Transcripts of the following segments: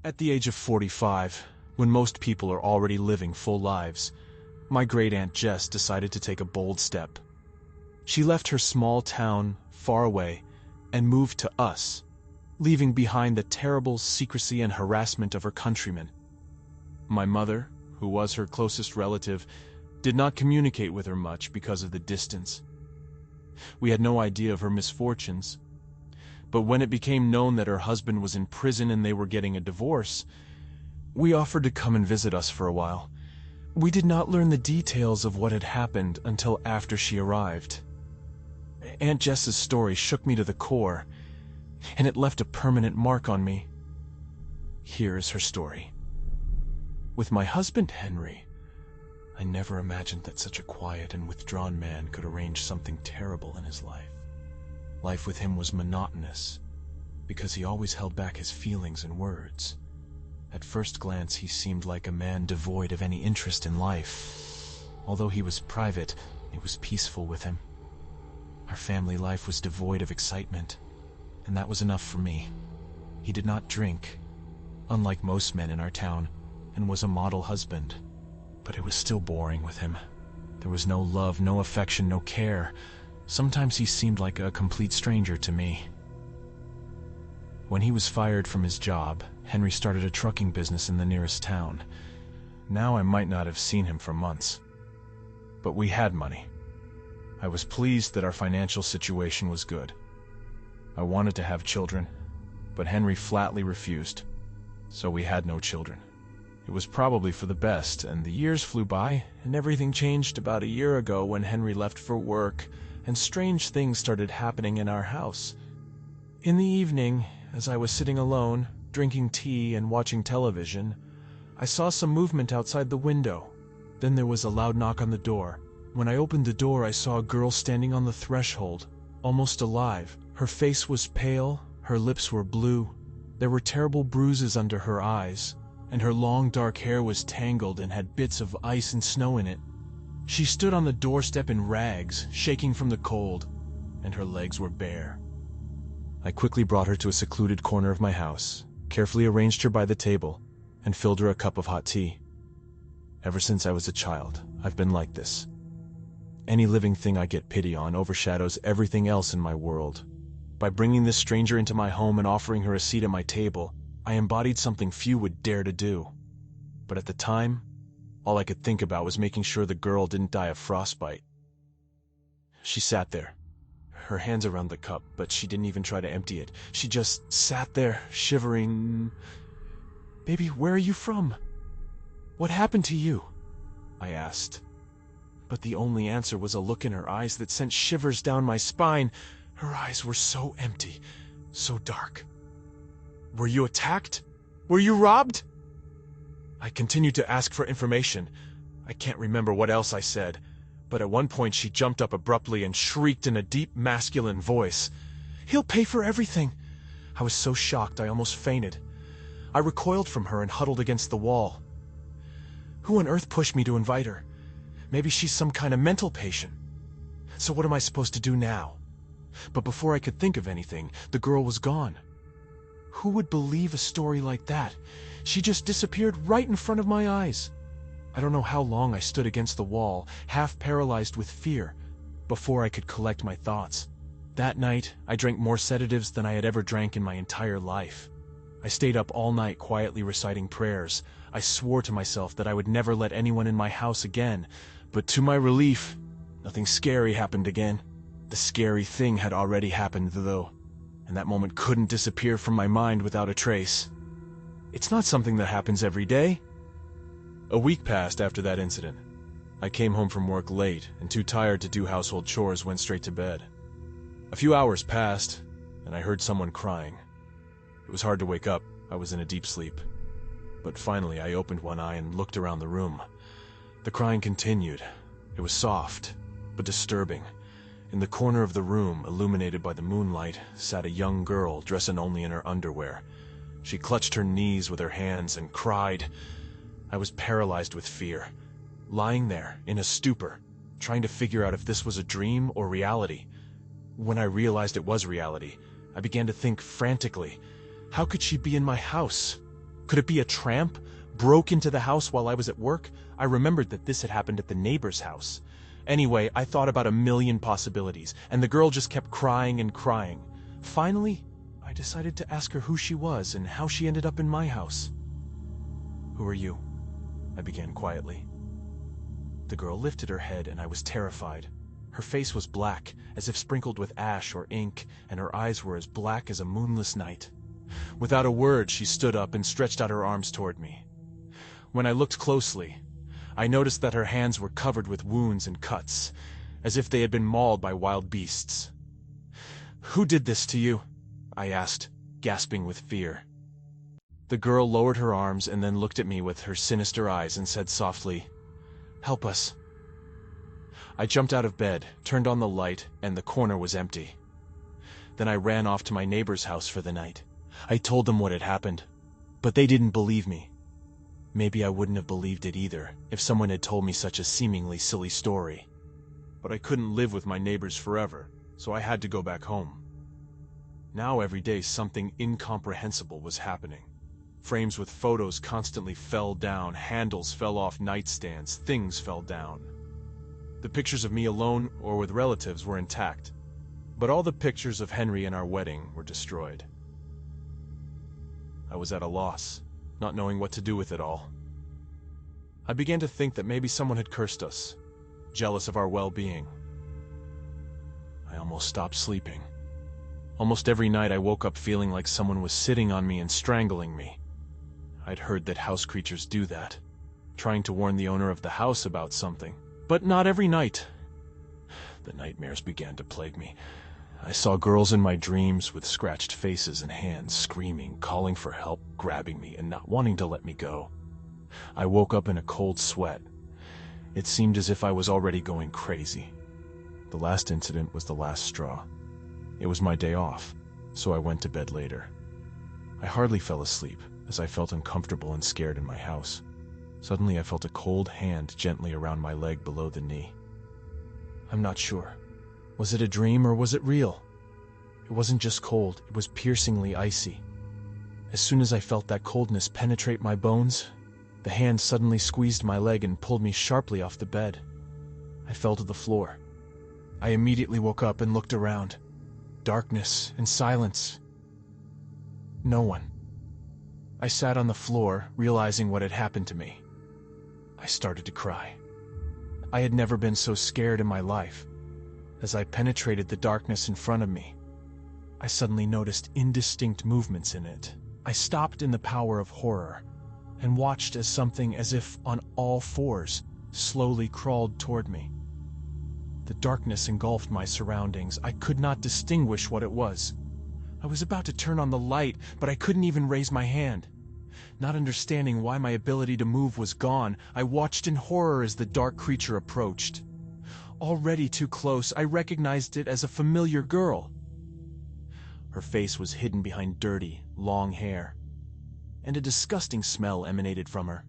At the age of 45, when most people are already living full lives, my great-aunt Jess decided to take a bold step. She left her small town far away and moved to us, leaving behind the terrible secrecy and harassment of her countrymen. My mother, who was her closest relative, did not communicate with her much because of the distance. We had no idea of her misfortunes, but when it became known that her husband was in prison and they were getting a divorce, we offered to come and visit us for a while. We did not learn the details of what had happened until after she arrived. Aunt Jess's story shook me to the core, and it left a permanent mark on me. Here is her story. With my husband Henry, I never imagined that such a quiet and withdrawn man could arrange something terrible in his life. Life with him was monotonous, because he always held back his feelings and words. At first glance, he seemed like a man devoid of any interest in life. Although he was private, it was peaceful with him. Our family life was devoid of excitement, and that was enough for me. He did not drink, unlike most men in our town, and was a model husband. But it was still boring with him. There was no love, no affection, no care. Sometimes he seemed like a complete stranger to me. When he was fired from his job, Henry started a trucking business in the nearest town. Now I might not have seen him for months. But we had money. I was pleased that our financial situation was good. I wanted to have children, but Henry flatly refused, so we had no children. It was probably for the best, and the years flew by, and everything changed about a year ago when Henry left for work, and strange things started happening in our house. In the evening, as I was sitting alone, drinking tea and watching television, I saw some movement outside the window. Then there was a loud knock on the door. When I opened the door, I saw a girl standing on the threshold, almost alive. Her face was pale, her lips were blue. There were terrible bruises under her eyes, and her long dark hair was tangled and had bits of ice and snow in it. She stood on the doorstep in rags, shaking from the cold, and her legs were bare. I quickly brought her to a secluded corner of my house, carefully arranged her by the table, and filled her a cup of hot tea. Ever since I was a child, I've been like this. Any living thing I get pity on overshadows everything else in my world. By bringing this stranger into my home and offering her a seat at my table, I embodied something few would dare to do. But at the time, all I could think about was making sure the girl didn't die of frostbite. She sat there, her hands around the cup, but she didn't even try to empty it. She just sat there, shivering. "Baby, where are you from? What happened to you?" I asked. But the only answer was a look in her eyes that sent shivers down my spine. Her eyes were so empty, so dark. "Were you attacked? Were you robbed?" I continued to ask for information. I can't remember what else I said, but at one point she jumped up abruptly and shrieked in a deep masculine voice, "He'll pay for everything!" I was so shocked I almost fainted. I recoiled from her and huddled against the wall. Who on earth pushed me to invite her? Maybe she's some kind of mental patient. So what am I supposed to do now? But before I could think of anything, the girl was gone. Who would believe a story like that? She just disappeared right in front of my eyes. I don't know how long I stood against the wall, half paralyzed with fear, before I could collect my thoughts. That night, I drank more sedatives than I had ever drank in my entire life. I stayed up all night quietly reciting prayers. I swore to myself that I would never let anyone in my house again, but to my relief, nothing scary happened again. The scary thing had already happened, though, and that moment couldn't disappear from my mind without a trace. It's not something that happens every day. A week passed after that incident. I came home from work late, and too tired to do household chores, went straight to bed. A few hours passed, and I heard someone crying. It was hard to wake up. I was in a deep sleep. But finally I opened one eye and looked around the room. The crying continued. It was soft, but disturbing. In the corner of the room, illuminated by the moonlight, sat a young girl dressed only in her underwear. She clutched her knees with her hands and cried. I was paralyzed with fear. Lying there, in a stupor, trying to figure out if this was a dream or reality. When I realized it was reality, I began to think frantically. How could she be in my house? Could it be a tramp? Broke into the house while I was at work? I remembered that this had happened at the neighbor's house. Anyway, I thought about a million possibilities, and the girl just kept crying and crying. Finally, I decided to ask her who she was and how she ended up in my house. "Who are you?" I began quietly. The girl lifted her head, and I was terrified. Her face was black, as if sprinkled with ash or ink, and her eyes were as black as a moonless night. Without a word, she stood up and stretched out her arms toward me. When I looked closely, I noticed that her hands were covered with wounds and cuts, as if they had been mauled by wild beasts. "Who did this to you?" I asked, gasping with fear. The girl lowered her arms and then looked at me with her sinister eyes and said softly, "Help us." I jumped out of bed, turned on the light, and the corner was empty. Then I ran off to my neighbor's house for the night. I told them what had happened, but they didn't believe me. Maybe I wouldn't have believed it either if someone had told me such a seemingly silly story. But I couldn't live with my neighbors forever, so I had to go back home. Now every day something incomprehensible was happening. Frames with photos constantly fell down, handles fell off nightstands, things fell down. The pictures of me alone or with relatives were intact, but all the pictures of Henry and our wedding were destroyed. I was at a loss, not knowing what to do with it all. I began to think that maybe someone had cursed us, jealous of our well-being. I almost stopped sleeping. Almost every night I woke up feeling like someone was sitting on me and strangling me. I'd heard that house creatures do that, trying to warn the owner of the house about something. But not every night. The nightmares began to plague me. I saw girls in my dreams with scratched faces and hands, screaming, calling for help, grabbing me, and not wanting to let me go. I woke up in a cold sweat. It seemed as if I was already going crazy. The last incident was the last straw. It was my day off, so I went to bed later. I hardly fell asleep, as I felt uncomfortable and scared in my house. Suddenly I felt a cold hand gently around my leg below the knee. I'm not sure. Was it a dream or was it real? It wasn't just cold, it was piercingly icy. As soon as I felt that coldness penetrate my bones, the hand suddenly squeezed my leg and pulled me sharply off the bed. I fell to the floor. I immediately woke up and looked around. Darkness and silence. No one. I sat on the floor, realizing what had happened to me. I started to cry. I had never been so scared in my life. As I penetrated the darkness in front of me, I suddenly noticed indistinct movements in it. I stopped in the power of horror and watched as something as if on all fours slowly crawled toward me. The darkness engulfed my surroundings. I could not distinguish what it was. I was about to turn on the light, but I couldn't even raise my hand. Not understanding why my ability to move was gone, I watched in horror as the dark creature approached. Already too close, I recognized it as a familiar girl. Her face was hidden behind dirty, long hair, and a disgusting smell emanated from her.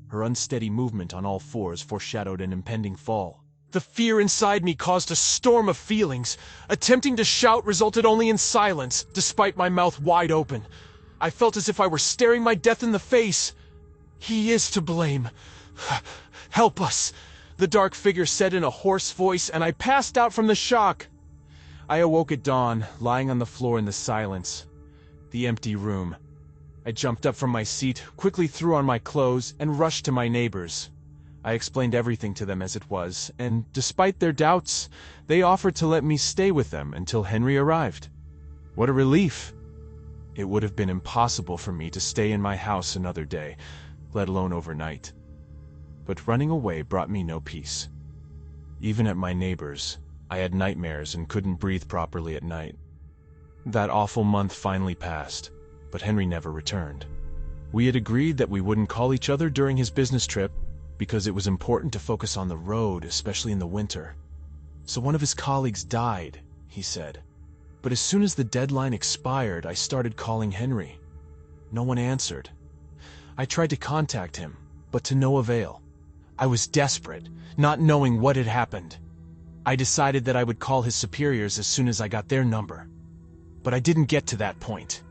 Her unsteady movement on all fours foreshadowed an impending fall. The fear inside me caused a storm of feelings. Attempting to shout resulted only in silence, despite my mouth wide open. I felt as if I were staring my death in the face. "He is to blame. Help us," the dark figure said in a hoarse voice, and I passed out from the shock. I awoke at dawn, lying on the floor in the silence. The empty room. I jumped up from my seat, quickly threw on my clothes, and rushed to my neighbors. I explained everything to them as it was, and despite their doubts, they offered to let me stay with them until Henry arrived. What a relief! It would have been impossible for me to stay in my house another day, let alone overnight. But running away brought me no peace. Even at my neighbor's, I had nightmares and couldn't breathe properly at night. That awful month finally passed, but Henry never returned. We had agreed that we wouldn't call each other during his business trip because it was important to focus on the road, especially in the winter. So one of his colleagues died, he said. But as soon as the deadline expired, I started calling Henry. No one answered. I tried to contact him, but to no avail. I was desperate, not knowing what had happened. I decided that I would call his superiors as soon as I got their number. But I didn't get to that point.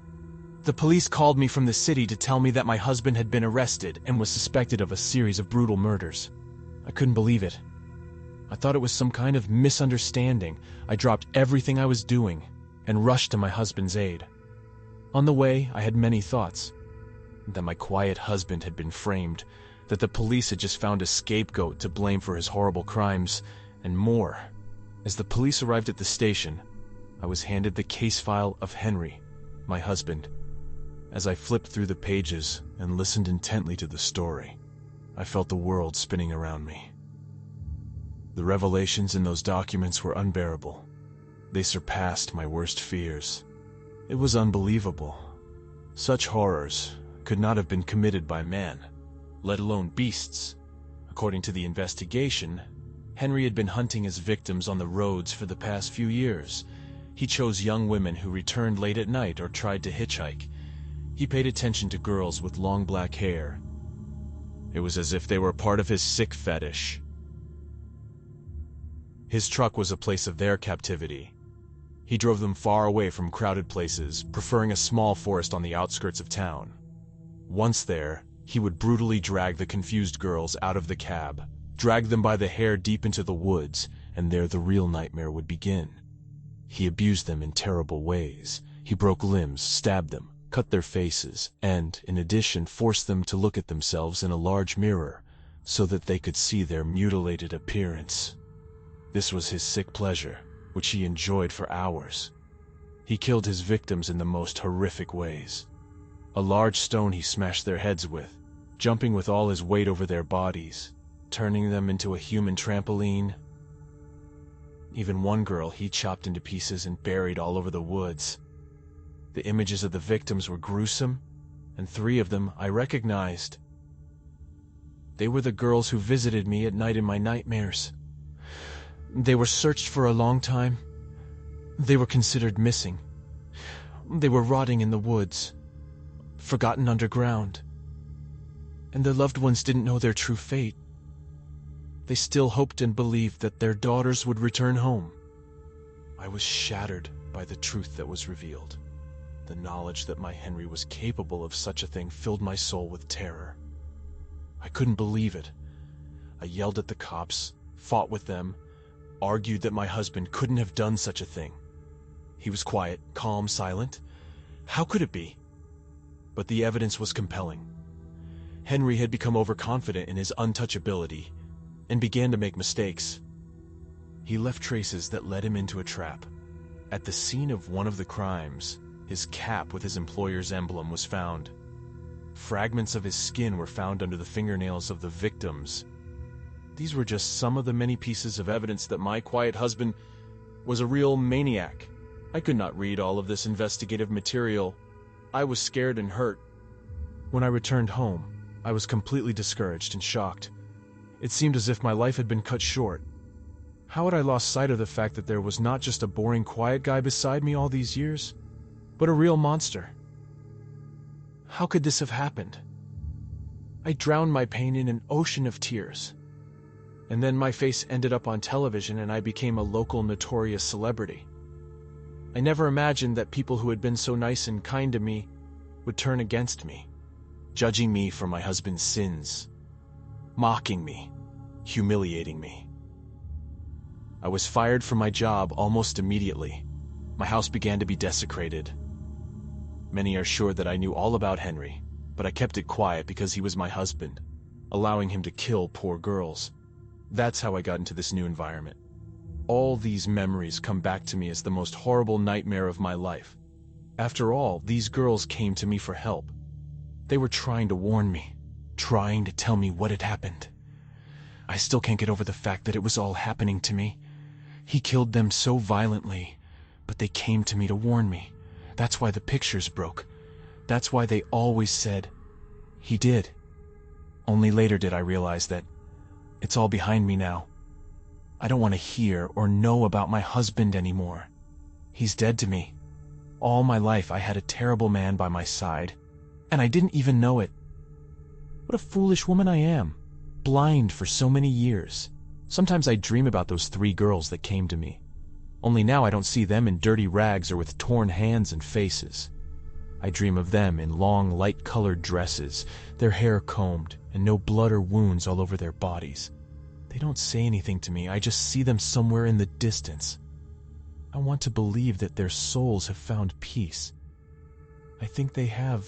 The police called me from the city to tell me that my husband had been arrested and was suspected of a series of brutal murders. I couldn't believe it. I thought it was some kind of misunderstanding. I dropped everything I was doing and rushed to my husband's aid. On the way, I had many thoughts. That my quiet husband had been framed, that the police had just found a scapegoat to blame for his horrible crimes, and more. As the police arrived at the station, I was handed the case file of Henry, my husband. As I flipped through the pages and listened intently to the story, I felt the world spinning around me. The revelations in those documents were unbearable. They surpassed my worst fears. It was unbelievable. Such horrors could not have been committed by man, let alone beasts. According to the investigation, Henry had been hunting his victims on the roads for the past few years. He chose young women who returned late at night or tried to hitchhike. He paid attention to girls with long black hair. It was as if they were part of his sick fetish. His truck was a place of their captivity. He drove them far away from crowded places, preferring a small forest on the outskirts of town. Once there, he would brutally drag the confused girls out of the cab, drag them by the hair deep into the woods, and there the real nightmare would begin. He abused them in terrible ways. He broke limbs, stabbed them, cut their faces, and, in addition, forced them to look at themselves in a large mirror so that they could see their mutilated appearance. This was his sick pleasure, which he enjoyed for hours. He killed his victims in the most horrific ways. A large stone he smashed their heads with, jumping with all his weight over their bodies, turning them into a human trampoline. Even one girl he chopped into pieces and buried all over the woods. The images of the victims were gruesome, and 3 of them I recognized. They were the girls who visited me at night in my nightmares. They were searched for a long time. They were considered missing. They were rotting in the woods, forgotten underground. And their loved ones didn't know their true fate. They still hoped and believed that their daughters would return home. I was shattered by the truth that was revealed. The knowledge that my Henry was capable of such a thing filled my soul with terror. I couldn't believe it. I yelled at the cops, fought with them, argued that my husband couldn't have done such a thing. He was quiet, calm, silent. How could it be? But the evidence was compelling. Henry had become overconfident in his untouchability and began to make mistakes. He left traces that led him into a trap. At the scene of one of the crimes, his cap with his employer's emblem was found. Fragments of his skin were found under the fingernails of the victims. These were just some of the many pieces of evidence that my quiet husband was a real maniac. I could not read all of this investigative material. I was scared and hurt. When I returned home, I was completely discouraged and shocked. It seemed as if my life had been cut short. How had I lost sight of the fact that there was not just a boring, quiet guy beside me all these years, but a real monster? How could this have happened? I drowned my pain in an ocean of tears. And then my face ended up on television and I became a local notorious celebrity. I never imagined that people who had been so nice and kind to me would turn against me, judging me for my husband's sins, mocking me, humiliating me. I was fired from my job almost immediately. My house began to be desecrated. Many are sure that I knew all about Henry, but I kept it quiet because he was my husband, allowing him to kill poor girls. That's how I got into this new environment. All these memories come back to me as the most horrible nightmare of my life. After all, these girls came to me for help. They were trying to warn me, trying to tell me what had happened. I still can't get over the fact that it was all happening to me. He killed them so violently, but they came to me to warn me. That's why the pictures broke. That's why they always said, he did. Only later did I realize that it's all behind me now. I don't want to hear or know about my husband anymore. He's dead to me. All my life I had a terrible man by my side, and I didn't even know it. What a foolish woman I am. blind for so many years. Sometimes I dream about those 3 girls that came to me. Only now I don't see them in dirty rags or with torn hands and faces. I dream of them in long, light-colored dresses, their hair combed, and no blood or wounds all over their bodies. They don't say anything to me, I just see them somewhere in the distance. I want to believe that their souls have found peace. I think they have